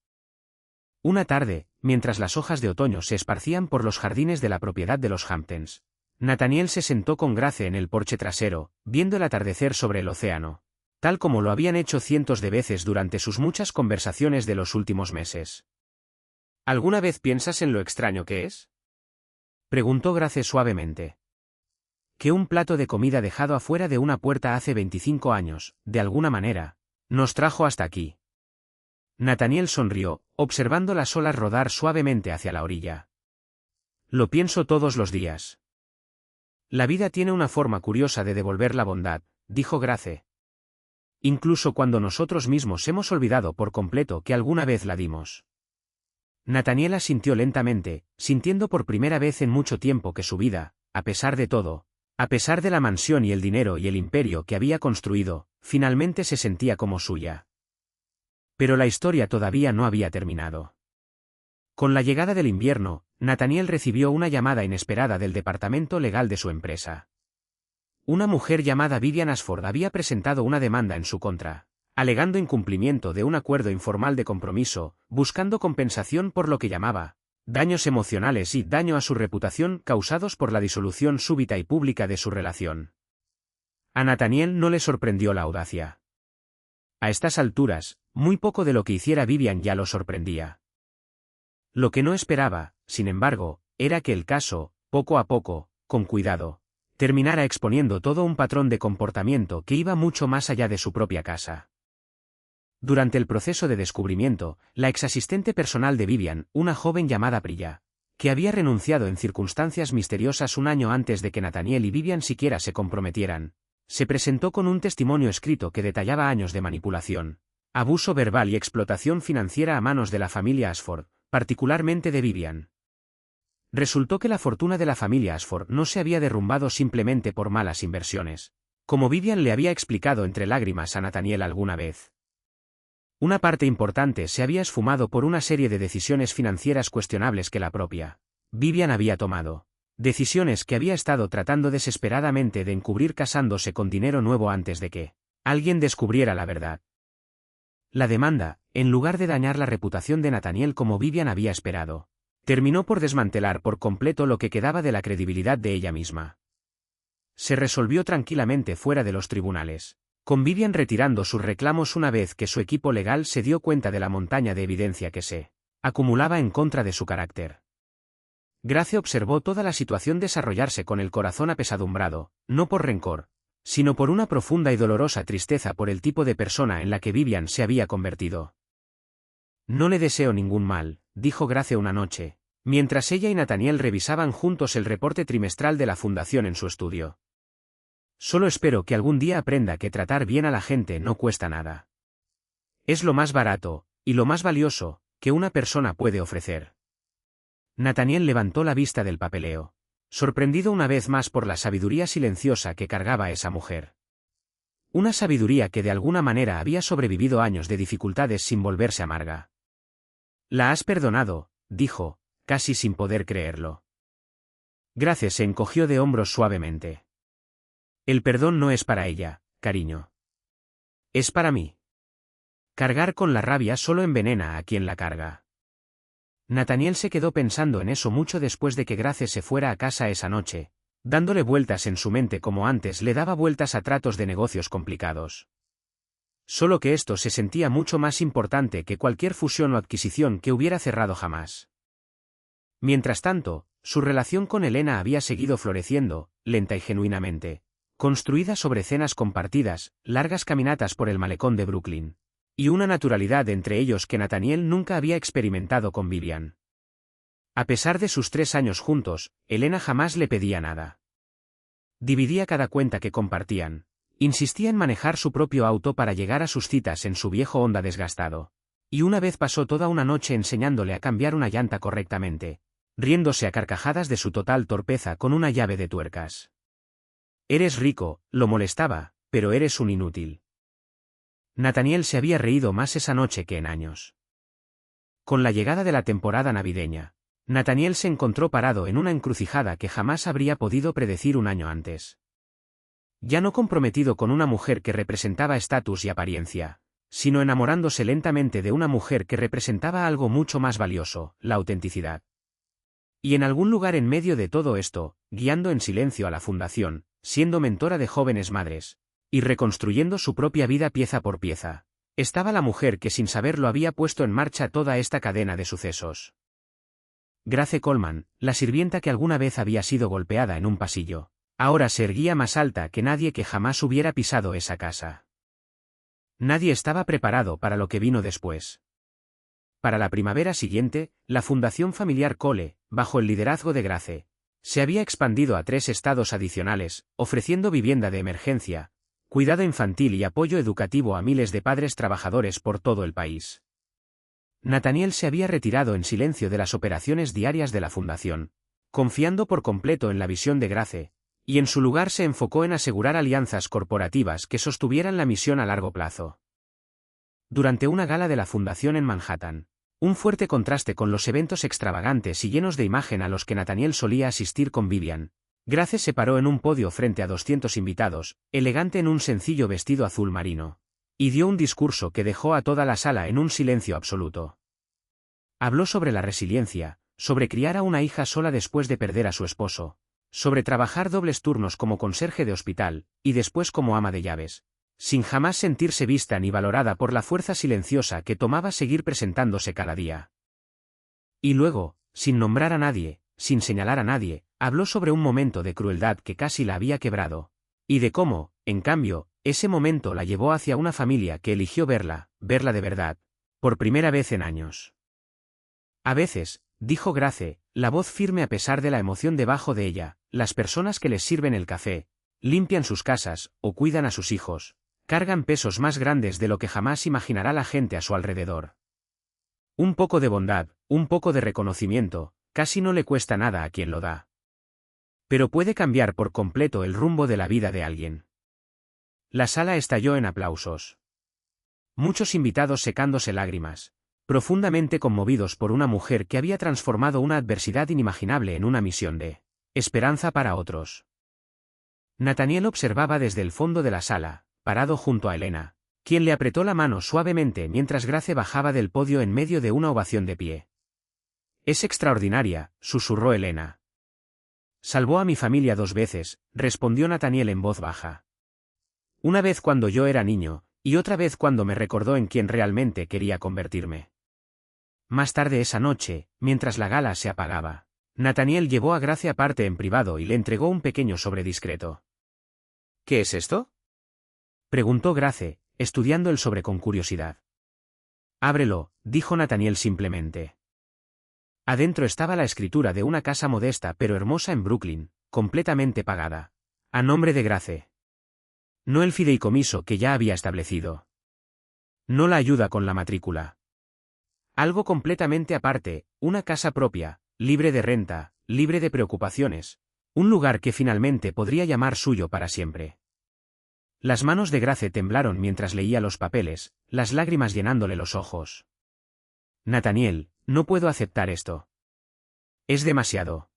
[SPEAKER 1] Una tarde, mientras las hojas de otoño se esparcían por los jardines de la propiedad de los Hamptons, Nathaniel se sentó con Grace en el porche trasero, viendo el atardecer sobre el océano, tal como lo habían hecho cientos de veces durante sus muchas conversaciones de los últimos meses. ¿Alguna vez piensas en lo extraño que es?, preguntó Grace suavemente. Que un plato de comida dejado afuera de una puerta hace 25 años, de alguna manera, nos trajo hasta aquí. Nathaniel sonrió, observando las olas rodar suavemente hacia la orilla. Lo pienso todos los días. La vida tiene una forma curiosa de devolver la bondad, dijo Grace. Incluso cuando nosotros mismos hemos olvidado por completo que alguna vez la dimos. Nathaniel asintió lentamente, sintiendo por primera vez en mucho tiempo que su vida, a pesar de todo, a pesar de la mansión y el dinero y el imperio que había construido, finalmente se sentía como suya. Pero la historia todavía no había terminado. Con la llegada del invierno, Nathaniel recibió una llamada inesperada del departamento legal de su empresa. Una mujer llamada Vivian Ashford había presentado una demanda en su contra, alegando incumplimiento de un acuerdo informal de compromiso, buscando compensación por lo que llamaba daños emocionales y daño a su reputación causados por la disolución súbita y pública de su relación. A Nathaniel no le sorprendió la audacia. A estas alturas, muy poco de lo que hiciera Vivian ya lo sorprendía. Lo que no esperaba, sin embargo, era que el caso, poco a poco, con cuidado, terminara exponiendo todo un patrón de comportamiento que iba mucho más allá de su propia casa. Durante el proceso de descubrimiento, la exasistente personal de Vivian, una joven llamada Priya, que había renunciado en circunstancias misteriosas un año antes de que Nathaniel y Vivian siquiera se comprometieran, se presentó con un testimonio escrito que detallaba años de manipulación, abuso verbal y explotación financiera a manos de la familia Ashford, particularmente de Vivian. Resultó que la fortuna de la familia Ashford no se había derrumbado simplemente por malas inversiones, como Vivian le había explicado entre lágrimas a Nathaniel alguna vez. Una parte importante se había esfumado por una serie de decisiones financieras cuestionables que la propia Vivian había tomado, decisiones que había estado tratando desesperadamente de encubrir casándose con dinero nuevo antes de que alguien descubriera la verdad. La demanda, en lugar de dañar la reputación de Nathaniel como Vivian había esperado, terminó por desmantelar por completo lo que quedaba de la credibilidad de ella misma. Se resolvió tranquilamente fuera de los tribunales, con Vivian retirando sus reclamos una vez que su equipo legal se dio cuenta de la montaña de evidencia que se acumulaba en contra de su carácter. Grace observó toda la situación desarrollarse con el corazón apesadumbrado, no por rencor, sino por una profunda y dolorosa tristeza por el tipo de persona en la que Vivian se había convertido. No le deseo ningún mal, dijo Grace una noche, mientras ella y Nathaniel revisaban juntos el reporte trimestral de la fundación en su estudio. Solo espero que algún día aprenda que tratar bien a la gente no cuesta nada. Es lo más barato, y lo más valioso, que una persona puede ofrecer. Nathaniel levantó la vista del papeleo, sorprendido una vez más por la sabiduría silenciosa que cargaba esa mujer. Una sabiduría que de alguna manera había sobrevivido años de dificultades sin volverse amarga. «La has perdonado», dijo, casi sin poder creerlo. Grace se encogió de hombros suavemente. «El perdón no es para ella, cariño. Es para mí. Cargar con la rabia solo envenena a quien la carga». Nathaniel se quedó pensando en eso mucho después de que Grace se fuera a casa esa noche, dándole vueltas en su mente como antes le daba vueltas a tratos de negocios complicados. Solo que esto se sentía mucho más importante que cualquier fusión o adquisición que hubiera cerrado jamás. Mientras tanto, su relación con Elena había seguido floreciendo, lenta y genuinamente, construida sobre cenas compartidas, largas caminatas por el malecón de Brooklyn, y una naturalidad entre ellos que Nathaniel nunca había experimentado con Vivian. A pesar de sus 3 años juntos, Elena jamás le pedía nada. Dividía cada cuenta que compartían, insistía en manejar su propio auto para llegar a sus citas en su viejo Honda desgastado, y una vez pasó toda una noche enseñándole a cambiar una llanta correctamente, riéndose a carcajadas de su total torpeza con una llave de tuercas. «Eres rico», lo molestaba, «pero eres un inútil». Nathaniel se había reído más esa noche que en años. Con la llegada de la temporada navideña, Nathaniel se encontró parado en una encrucijada que jamás habría podido predecir un año antes. Ya no comprometido con una mujer que representaba estatus y apariencia, sino enamorándose lentamente de una mujer que representaba algo mucho más valioso, la autenticidad. Y en algún lugar en medio de todo esto, guiando en silencio a la fundación, siendo mentora de jóvenes madres, y reconstruyendo su propia vida pieza por pieza, estaba la mujer que sin saberlo había puesto en marcha toda esta cadena de sucesos. Grace Coleman, la sirvienta que alguna vez había sido golpeada en un pasillo, ahora se erguía más alta que nadie que jamás hubiera pisado esa casa. Nadie estaba preparado para lo que vino después. Para la primavera siguiente, la Fundación Familiar Cole, bajo el liderazgo de Grace, se había expandido a 3 estados adicionales, ofreciendo vivienda de emergencia, cuidado infantil y apoyo educativo a miles de padres trabajadores por todo el país. Nathaniel se había retirado en silencio de las operaciones diarias de la fundación, confiando por completo en la visión de Grace, y en su lugar se enfocó en asegurar alianzas corporativas que sostuvieran la misión a largo plazo. Durante una gala de la fundación en Manhattan, un fuerte contraste con los eventos extravagantes y llenos de imagen a los que Nathaniel solía asistir con Vivian, Grace se paró en un podio frente a 200 invitados, elegante en un sencillo vestido azul marino, y dio un discurso que dejó a toda la sala en un silencio absoluto. Habló sobre la resiliencia, sobre criar a una hija sola después de perder a su esposo, sobre trabajar dobles turnos como conserje de hospital, y después como ama de llaves, sin jamás sentirse vista ni valorada por la fuerza silenciosa que tomaba seguir presentándose cada día. Y luego, sin nombrar a nadie, sin señalar a nadie, habló sobre un momento de crueldad que casi la había quebrado, y de cómo, en cambio, ese momento la llevó hacia una familia que eligió verla de verdad, por primera vez en años. A veces, dijo Grace, la voz firme a pesar de la emoción debajo de ella, las personas que les sirven el café, limpian sus casas, o cuidan a sus hijos, cargan pesos más grandes de lo que jamás imaginará la gente a su alrededor. Un poco de bondad, un poco de reconocimiento, casi no le cuesta nada a quien lo da. Pero puede cambiar por completo el rumbo de la vida de alguien. La sala estalló en aplausos. Muchos invitados secándose lágrimas, profundamente conmovidos por una mujer que había transformado una adversidad inimaginable en una misión de esperanza para otros. Nathaniel observaba desde el fondo de la sala, parado junto a Elena, quien le apretó la mano suavemente mientras Grace bajaba del podio en medio de una ovación de pie. «Es extraordinaria», susurró Elena. «Salvó a mi familia 2 veces», respondió Nathaniel en voz baja. «Una vez cuando yo era niño, y otra vez cuando me recordó en quien realmente quería convertirme». Más tarde esa noche, mientras la gala se apagaba, Nathaniel llevó a Grace aparte en privado y le entregó un pequeño sobre discreto. «¿Qué es esto?», preguntó Grace, estudiando el sobre con curiosidad. «Ábrelo», dijo Nathaniel simplemente. Adentro estaba la escritura de una casa modesta pero hermosa en Brooklyn, completamente pagada. A nombre de Grace. No el fideicomiso que ya había establecido. No la ayuda con la matrícula. Algo completamente aparte, una casa propia, libre de renta, libre de preocupaciones, un lugar que finalmente podría llamar suyo para siempre. Las manos de Grace temblaron mientras leía los papeles, las lágrimas llenándole los ojos. Nathaniel, no puedo aceptar esto. Es demasiado.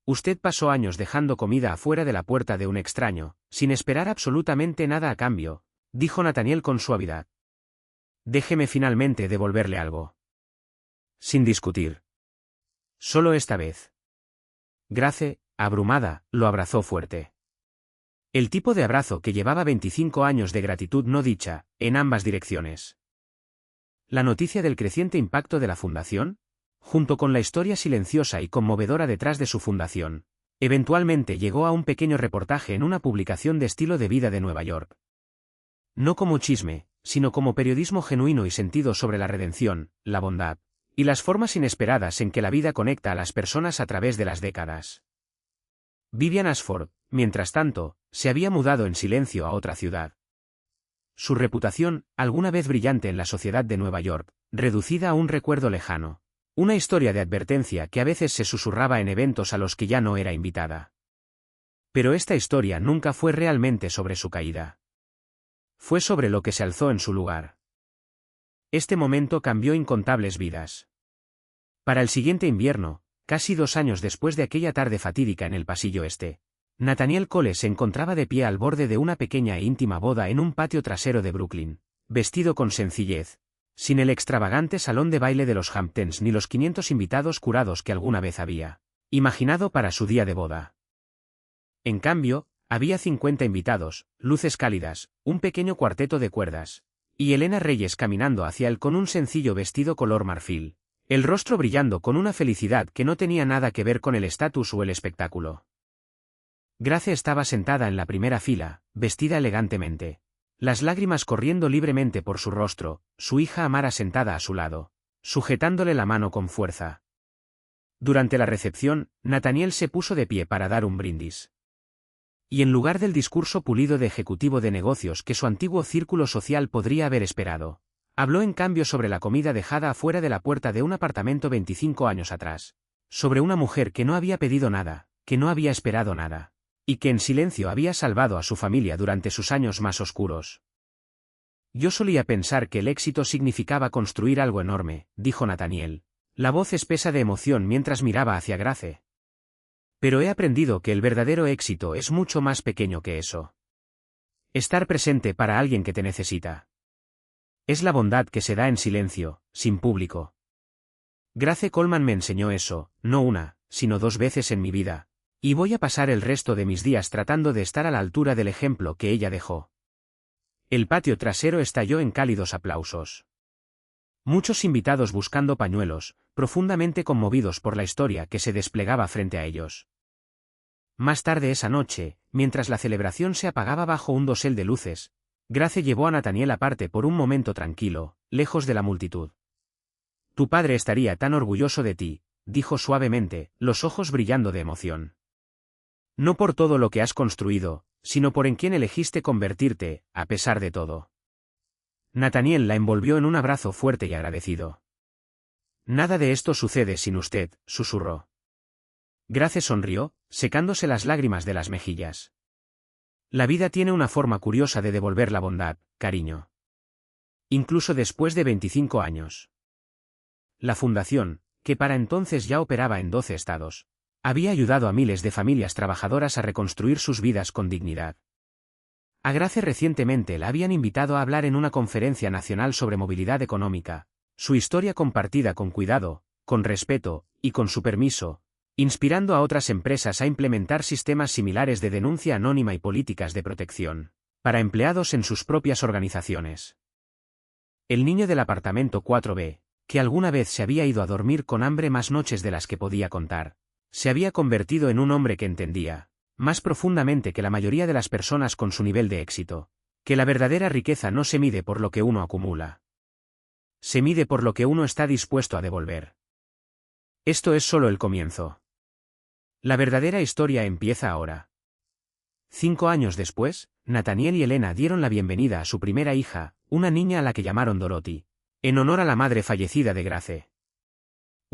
[SPEAKER 1] Usted pasó años dejando comida afuera de la puerta de un extraño, sin esperar absolutamente nada a cambio, dijo Nathaniel con suavidad. Déjeme finalmente devolverle algo. Sin discutir. Solo esta vez. Grace, abrumada, lo abrazó fuerte. El tipo de abrazo que llevaba 25 años de gratitud no dicha, en ambas direcciones. La noticia del creciente impacto de la fundación, junto con la historia silenciosa y conmovedora detrás de su fundación, eventualmente llegó a un pequeño reportaje en una publicación de estilo de vida de Nueva York. No como chisme, sino como periodismo genuino y sentido sobre la redención, la bondad, y las formas inesperadas en que la vida conecta a las personas a través de las décadas. Vivian Ashford, mientras tanto, se había mudado en silencio a otra ciudad. Su reputación, alguna vez brillante en la sociedad de Nueva York, reducida a un recuerdo lejano. Una historia de advertencia que a veces se susurraba en eventos a los que ya no era invitada. Pero esta historia nunca fue realmente sobre su caída. Fue sobre lo que se alzó en su lugar. Este momento cambió incontables vidas. Para el siguiente invierno, casi 2 años después de aquella tarde fatídica en el pasillo este, Nathaniel Cole se encontraba de pie al borde de una pequeña e íntima boda en un patio trasero de Brooklyn, vestido con sencillez, sin el extravagante salón de baile de los Hamptons ni los 500 invitados curados que alguna vez había imaginado para su día de boda. En cambio, había 50 invitados, luces cálidas, un pequeño cuarteto de cuerdas, y Elena Reyes caminando hacia él con un sencillo vestido color marfil, el rostro brillando con una felicidad que no tenía nada que ver con el estatus o el espectáculo. Grace estaba sentada en la primera fila, vestida elegantemente, las lágrimas corriendo libremente por su rostro, su hija Amara sentada a su lado, sujetándole la mano con fuerza. Durante la recepción, Nathaniel se puso de pie para dar un brindis. Y en lugar del discurso pulido de ejecutivo de negocios que su antiguo círculo social podría haber esperado, habló en cambio sobre la comida dejada afuera de la puerta de un apartamento 25 años atrás, sobre una mujer que no había pedido nada, que no había esperado nada, y que en silencio había salvado a su familia durante sus años más oscuros. Yo solía pensar que el éxito significaba construir algo enorme, dijo Nathaniel, la voz espesa de emoción mientras miraba hacia Grace. Pero he aprendido que el verdadero éxito es mucho más pequeño que eso. Estar presente para alguien que te necesita. Es la bondad que se da en silencio, sin público. Grace Coleman me enseñó eso, no una, sino 2 veces en mi vida. Y voy a pasar el resto de mis días tratando de estar a la altura del ejemplo que ella dejó. El patio trasero estalló en cálidos aplausos. Muchos invitados buscando pañuelos, profundamente conmovidos por la historia que se desplegaba frente a ellos. Más tarde esa noche, mientras la celebración se apagaba bajo un dosel de luces, Grace llevó a Nathaniel aparte por un momento tranquilo, lejos de la multitud. Tu padre estaría tan orgulloso de ti, dijo suavemente, los ojos brillando de emoción. No por todo lo que has construido, sino por en quién elegiste convertirte, a pesar de todo. Nathaniel la envolvió en un abrazo fuerte y agradecido. Nada de esto sucede sin usted, susurró. Grace sonrió, secándose las lágrimas de las mejillas. La vida tiene una forma curiosa de devolver la bondad, cariño. Incluso después de 25 años. La fundación, que para entonces ya operaba en 12 estados, había ayudado a miles de familias trabajadoras a reconstruir sus vidas con dignidad. A Grace recientemente la habían invitado a hablar en una conferencia nacional sobre movilidad económica, su historia compartida con cuidado, con respeto, y con su permiso, inspirando a otras empresas a implementar sistemas similares de denuncia anónima y políticas de protección, para empleados en sus propias organizaciones. El niño del apartamento 4B, que alguna vez se había ido a dormir con hambre más noches de las que podía contar, se había convertido en un hombre que entendía, más profundamente que la mayoría de las personas con su nivel de éxito, que la verdadera riqueza no se mide por lo que uno acumula. Se mide por lo que uno está dispuesto a devolver. Esto es solo el comienzo. La verdadera historia empieza ahora. 5 años después, Nathaniel y Elena dieron la bienvenida a su primera hija, una niña a la que llamaron Dorothy, en honor a la madre fallecida de Grace.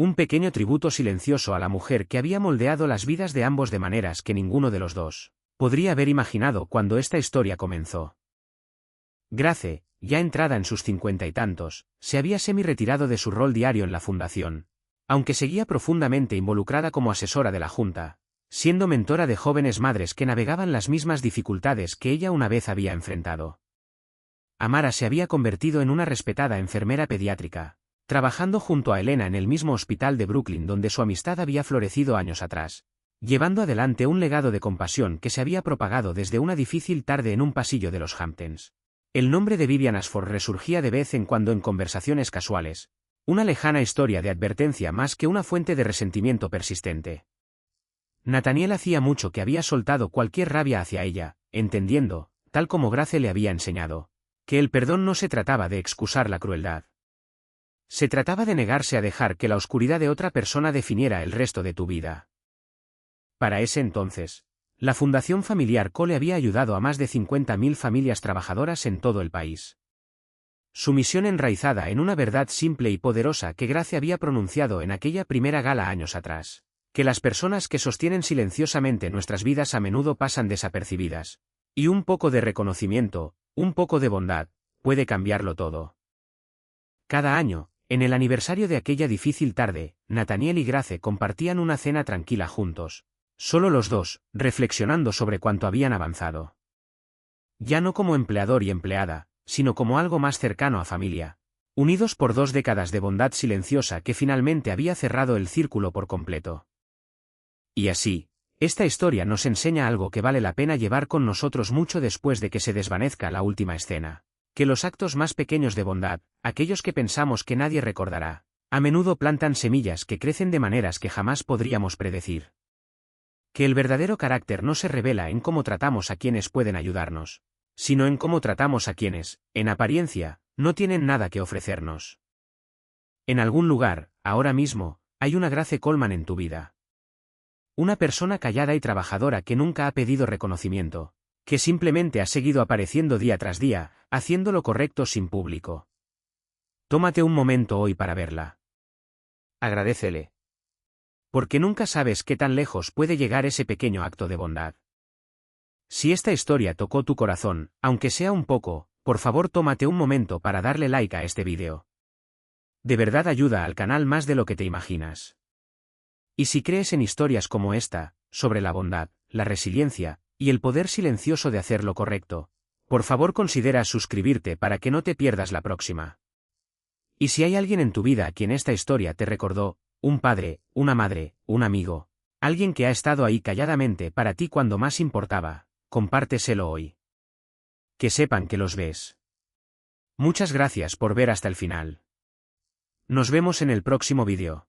[SPEAKER 1] Un pequeño tributo silencioso a la mujer que había moldeado las vidas de ambos de maneras que ninguno de los dos podría haber imaginado cuando esta historia comenzó. Grace, ya entrada en sus 50 y tantos, se había semi-retirado de su rol diario en la fundación, aunque seguía profundamente involucrada como asesora de la Junta, siendo mentora de jóvenes madres que navegaban las mismas dificultades que ella una vez había enfrentado. Amara se había convertido en una respetada enfermera pediátrica, trabajando junto a Elena en el mismo hospital de Brooklyn donde su amistad había florecido años atrás, llevando adelante un legado de compasión que se había propagado desde una difícil tarde en un pasillo de los Hamptons. El nombre de Vivian Ashford resurgía de vez en cuando en conversaciones casuales, una lejana historia de advertencia más que una fuente de resentimiento persistente. Nathaniel hacía mucho que había soltado cualquier rabia hacia ella, entendiendo, tal como Grace le había enseñado, que el perdón no se trataba de excusar la crueldad. Se trataba de negarse a dejar que la oscuridad de otra persona definiera el resto de tu vida. Para ese entonces, la Fundación Familiar Cole había ayudado a más de 50.000 familias trabajadoras en todo el país. Su misión enraizada en una verdad simple y poderosa que Grace había pronunciado en aquella primera gala años atrás, que las personas que sostienen silenciosamente nuestras vidas a menudo pasan desapercibidas, y un poco de reconocimiento, un poco de bondad, puede cambiarlo todo. Cada año, en el aniversario de aquella difícil tarde, Nathaniel y Grace compartían una cena tranquila juntos, solo los dos, reflexionando sobre cuánto habían avanzado. Ya no como empleador y empleada, sino como algo más cercano a familia, unidos por 2 décadas de bondad silenciosa que finalmente había cerrado el círculo por completo. Y así, esta historia nos enseña algo que vale la pena llevar con nosotros mucho después de que se desvanezca la última escena, que los actos más pequeños de bondad, aquellos que pensamos que nadie recordará, a menudo plantan semillas que crecen de maneras que jamás podríamos predecir. Que el verdadero carácter no se revela en cómo tratamos a quienes pueden ayudarnos, sino en cómo tratamos a quienes, en apariencia, no tienen nada que ofrecernos. En algún lugar, ahora mismo, hay una Grace Coleman en tu vida. Una persona callada y trabajadora que nunca ha pedido reconocimiento, que simplemente ha seguido apareciendo día tras día, haciendo lo correcto sin público. Tómate un momento hoy para verla. Agradécele. Porque nunca sabes qué tan lejos puede llegar ese pequeño acto de bondad. Si esta historia tocó tu corazón, aunque sea un poco, por favor tómate un momento para darle like a este vídeo. De verdad ayuda al canal más de lo que te imaginas. Y si crees en historias como esta, sobre la bondad, la resiliencia, y el poder silencioso de hacer lo correcto, por favor considera suscribirte para que no te pierdas la próxima. Y si hay alguien en tu vida a quien esta historia te recordó, un padre, una madre, un amigo, alguien que ha estado ahí calladamente para ti cuando más importaba, compárteselo hoy. Que sepan que los ves. Muchas gracias por ver hasta el final. Nos vemos en el próximo vídeo.